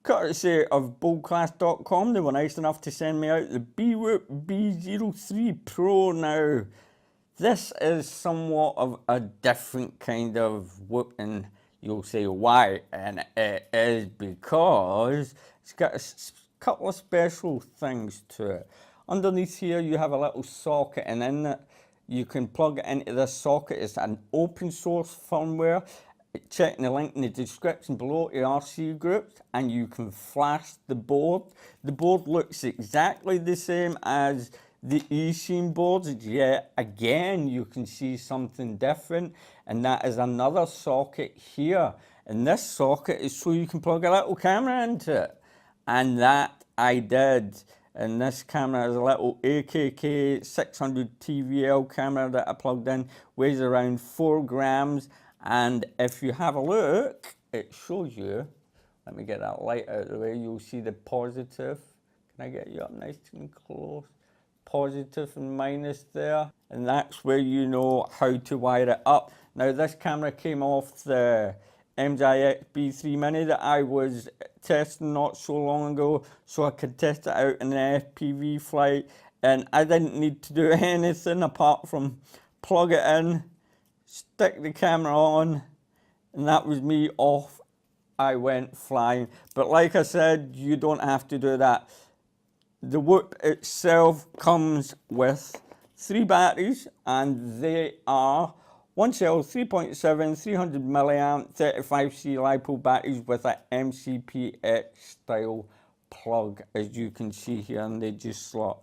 courtesy of boldclass.com. They were nice enough to send me out the BWoop B03 Pro. Now, this is somewhat of a different kind of whoop, and you'll say why, and it is because it's got a couple of special things to it. Underneath here you have a little socket, and in it you can plug it into this socket. It's an open source firmware. Check the link in the description below to RC groups, and you can flash the board. The board looks exactly the same as the eScene boards, yet again you can see something different, and that is another socket here. And this socket is so you can plug a little camera into it, and that I did. And this camera is a little AKK 600 TVL camera that I plugged in, weighs around 4 grams. And if you have a look, it shows you, let me get that light out of the way, you'll see the positive. Can I get you up nice and close? Positive and minus there. And that's where you know how to wire it up. Now this camera came off the MJX B3 Mini that I was testing not so long ago, so I could test it out in an FPV flight. And I didn't need to do anything apart from plug it in, stick the camera on, and that was me off. I went flying. But like I said, you don't have to do that. The Whoop itself comes with 3 batteries, and they are one cell 3.7 300 milliamp 35C LiPo batteries with an MCPX style plug, as you can see here, and they just slot.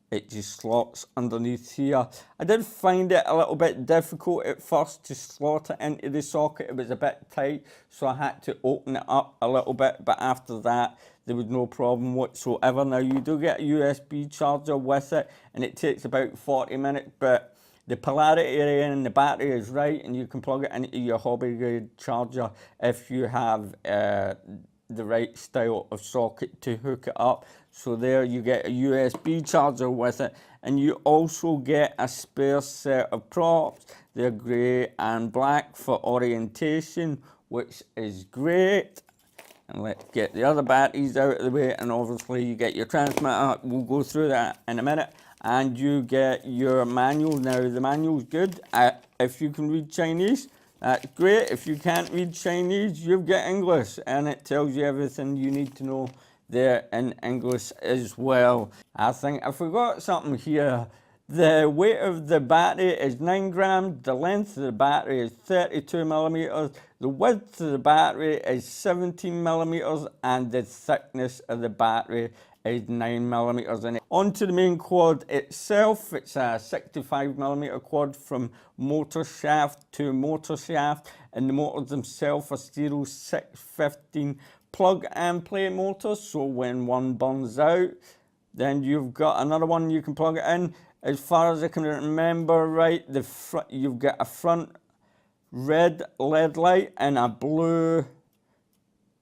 It just slots underneath here. I did find it a little bit difficult at first to slot it into the socket. It was a bit tight, so I had to open it up a little bit, but after that there was no problem whatsoever. Now you do get a USB charger with it, and it takes about 40 minutes, but the polarity in the battery is right, and you can plug it into your hobby grade charger if you have the right style of socket to hook it up. So there you get a USB charger with it, and you also get a spare set of props. They're grey and black for orientation, which is great. And let's get the other batteries out of the way, and obviously you get your transmitter. We'll go through that in a minute. And you get your manual. Now the manual's good. If you can read Chinese, that's great. If you can't read Chinese, you get English, and it tells you everything you need to know there in English as well. I think I forgot something here. The weight of the battery is 9 grams, the length of the battery is 32 millimeters, the width of the battery is 17 millimeters, and the thickness of the battery is 9 millimeters. And onto the main quad itself, it's a 65 millimeter quad from motor shaft to motor shaft, and the motors themselves are Stereo 615 plug and play motors, so when one burns out, then you've got another one you can plug it in. As far as I can remember right, you've got a front red LED light and a blue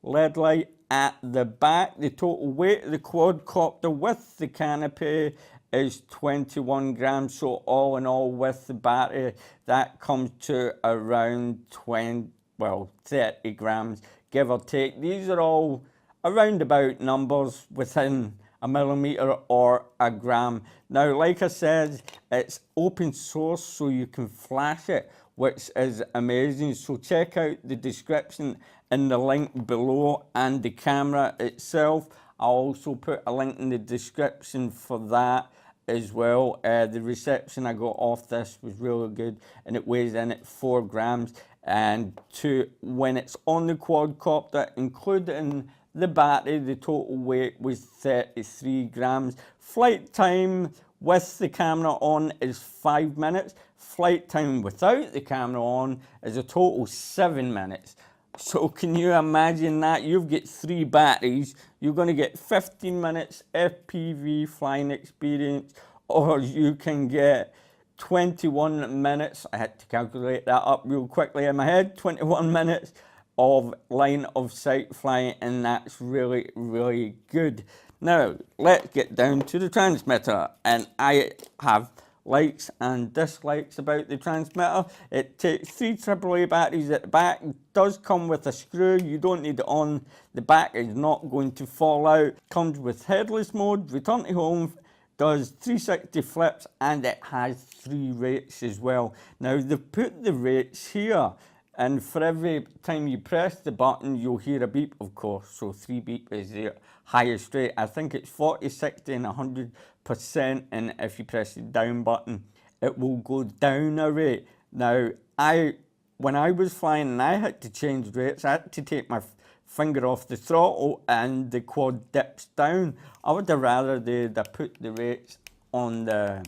LED light at the back. The total weight of the quadcopter with the canopy is 21 grams, so all in all with the battery that comes to around 30 grams, give or take. These are all around about numbers within a millimeter or a gram. Now, like I said, it's open source, so you can flash it, which is amazing. So check out the description in the link below, and the camera itself. I'll also put a link in the description for that as well. The reception I got off this was really good, and it weighs in at 4 grams. And when it's on the quadcopter, including the battery, the total weight was 33 grams. Flight time with the camera on is 5 minutes. Flight time without the camera on is a total 7 minutes. So can you imagine that? You've got 3 batteries, you're going to get 15 minutes FPV flying experience, or you can get 21 minutes, I had to calculate that up real quickly in my head, 21 minutes of line of sight flying, and that's really, really good. Now, let's get down to the transmitter, and I have likes and dislikes about the transmitter. It takes 3 AAA batteries at the back. It does come with a screw. You don't need it on. The back is not going to fall out. Comes with headless mode, return to home, does 360 flips, and it has 3 rates as well. Now they've put the rates here, and for every time you press the button you'll hear a beep, of course. So 3 beep is the highest rate. I think it's 40, 60 and 100%, and if you press the down button it will go down a rate. Now when I was flying and I had to change rates, I had to take my finger off the throttle and the quad dips down. I would have rather they'd have put the rates on the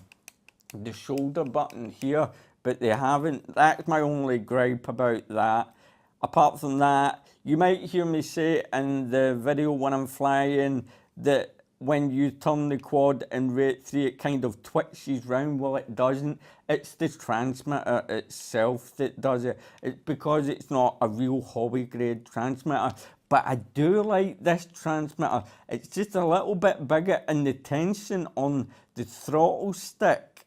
shoulder button here, but they haven't. That's my only gripe about that. Apart from that, you might hear me say in the video when I'm flying that when you turn the quad in rate 3 it kind of twitches round. Well, it doesn't. It's the transmitter itself that does it. It's because it's not a real hobby grade transmitter. But I do like this transmitter. It's just a little bit bigger, and the tension on the throttle stick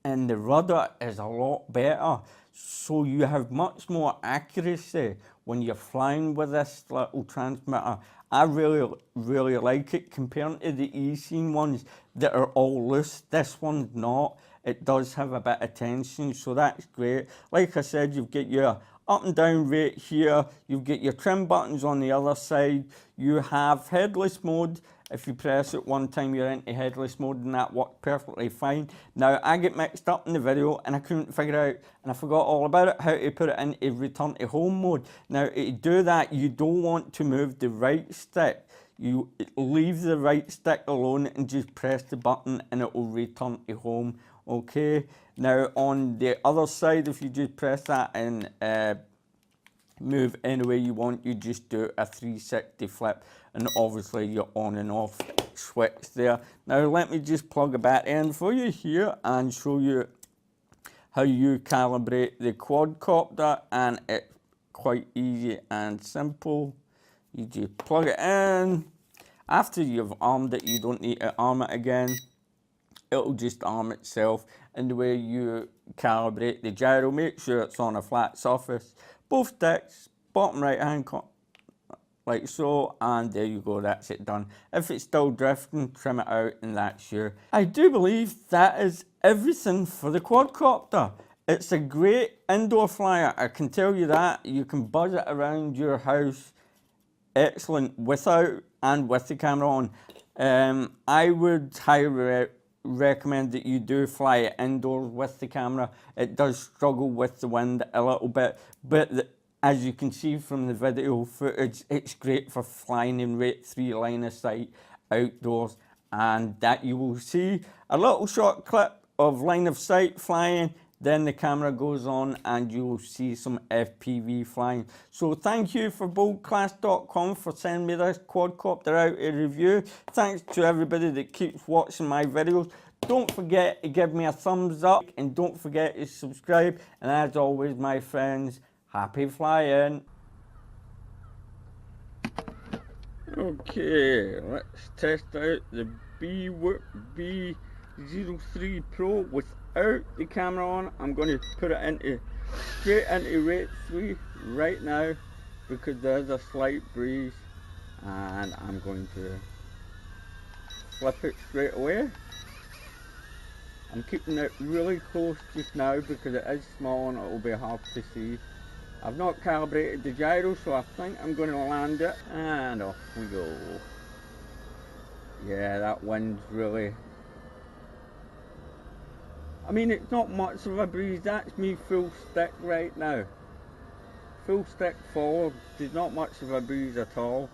and the rudder is a lot better. So you have much more accuracy when you're flying with this little transmitter. I really like it compared to the E-Scene ones that are all loose. This one's not. It does have a bit of tension, so that's great. Like I said, you've got your up and down rate here. You've got your trim buttons on the other side. You have headless mode. If you press it one time, you're into headless mode, and that worked perfectly fine. Now, I get mixed up in the video, and I couldn't figure out, and I forgot all about it, how to put it into return to home mode. Now, to do that, you don't want to move the right stick. You leave the right stick alone and just press the button, and it will return to home. Okay. Now, on the other side, if you just press that and move any way you want, you just do a 360 flip, and obviously you're on and off switch there. Now let me just plug a battery in for you here and show you how you calibrate the quadcopter, and it's quite easy and simple. You just plug it in. After you've armed it, you don't need to arm it again. It'll just arm itself. And the way you calibrate the gyro, make sure it's on a flat surface. Both sticks, bottom right hand corner, like so, and there you go, that's it done. If it's still drifting, trim it out, and that's your... I do believe that is everything for the quadcopter. It's a great indoor flyer, I can tell you that. You can buzz it around your house, excellent without and with the camera on. I would highly recommend that you do fly it indoors with the camera. It does struggle with the wind a little bit, but as you can see from the video footage, it's great for flying in rate 3 line of sight outdoors. And that you will see a little short clip of line of sight flying, then the camera goes on and you will see some FPV flying. So thank you for BWoop for sending me this quadcopter out to review. Thanks to everybody that keeps watching my videos. Don't forget to give me a thumbs up, and don't forget to subscribe. And as always, my friends, happy flying. Okay, let's test out the BWoop B-03 Pro without the camera on. I'm going to put it straight into rate 3 right now because there's a slight breeze, and I'm going to flip it straight away. I'm keeping it really close just now because it is small and it will be hard to see. I've not calibrated the gyro, so I think I'm going to land it, and off we go. Yeah, that wind's really... I mean, it's not much of a breeze. That's me full stick right now. Full stick forward. There's not much of a breeze at all.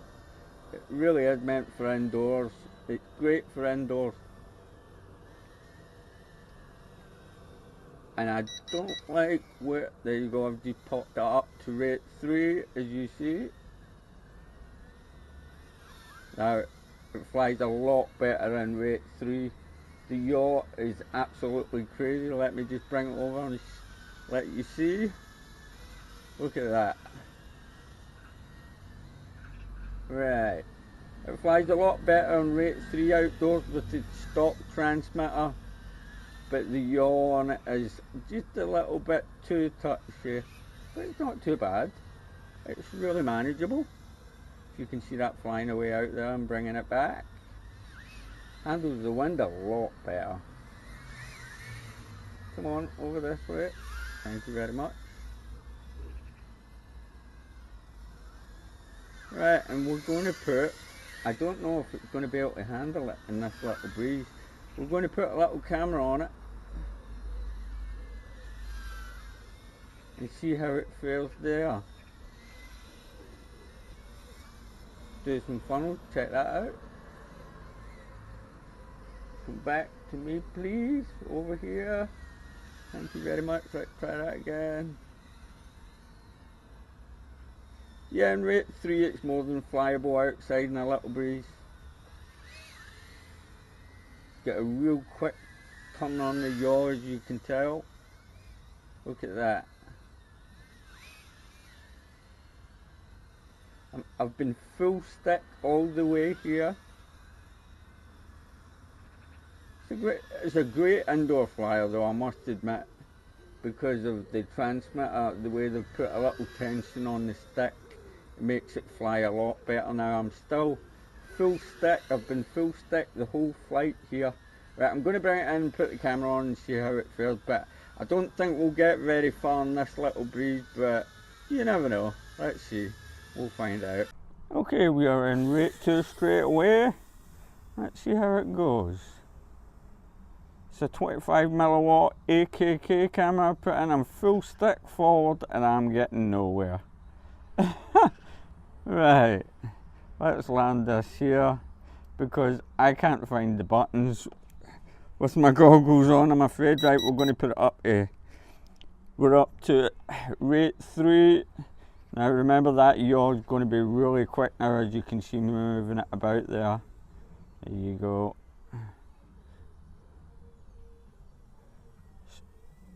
It really is meant for indoors. It's great for indoors. And I don't like where, there you go, I've just popped it up to rate 3 as you see. Now it flies a lot better in rate 3. The yaw is absolutely crazy. Let me just bring it over and let you see. Look at that. Right. It flies a lot better in rate 3 outdoors with its stock transmitter. but the yaw on it is just a little bit too touchy, but it's not too bad. It's really manageable. You can see that flying away out there and bringing it back. Handles the wind a lot better. Come on, over this way. Thank you very much. Right, and we're going to put, I don't know if it's going to be able to handle it in this little breeze. We're going to put a little camera on it and see how it fares there. Do some funnels, check that out. Come back to me please, over here. Thank you very much. Let's try that again. Yeah, in rate 3 it's more than flyable outside in a little breeze. Get a real quick turn on the yaw, as you can tell. Look at that. I've been full stick all the way here. It's a great indoor flyer though, I must admit, because of the transmitter, the way they've put a little tension on the stick. It makes it fly a lot better now. I'm still full stick. I've been full stick the whole flight here. Right, I'm going to bring it in and put the camera on and see how it fares, but I don't think we'll get very far in this little breeze, but you never know. Let's see. We'll find out. Okay, we are in rate 2 straight away. Let's see how it goes. It's a 25 milliwatt AKK camera I put in. I'm full stick forward and I'm getting nowhere. Right, let's land this here because I can't find the buttons with my goggles on, I'm afraid. Right, we're going to put it up to, we're up to rate 3. Now remember that yaw is going to be really quick now, as you can see me moving it about there. There you go.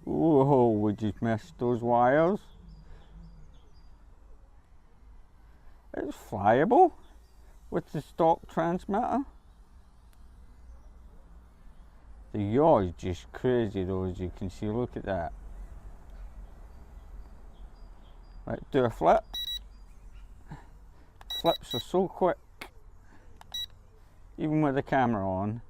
Whoa, we just missed those wires. It's flyable with the stock transmitter. The yaw is just crazy though, as you can see. Look at that. Right, do a flip. Flips are so quick, even with the camera on.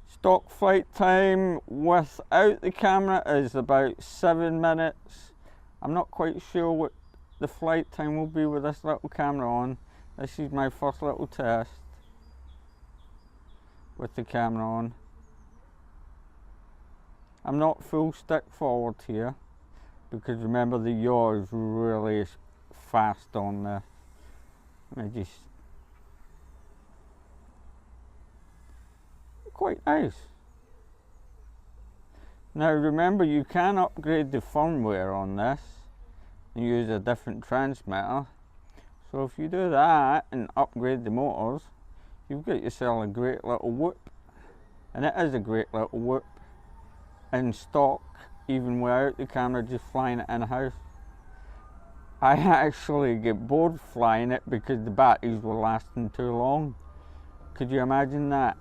Stock flight time without the camera is about 7 minutes. I'm not quite sure what the flight time will be with this little camera on. This is my first little test with the camera on. I'm not full stick forward here because remember the yaw is really fast on this. Let me just, quite nice. Now remember, you can upgrade the firmware on this and use a different transmitter. So if you do that and upgrade the motors, you've got yourself a great little whoop. And it is a great little whoop in stock, even without the camera, just flying it in-house. I actually get bored flying it because the batteries were lasting too long. Could you imagine that?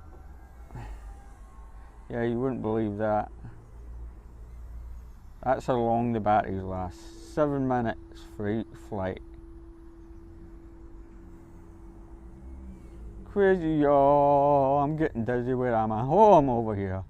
Yeah, you wouldn't believe that. That's how long the batteries last. 7 minutes for each flight. Crazy, y'all. I'm getting dizzy. Where am I? Oh, I'm over here.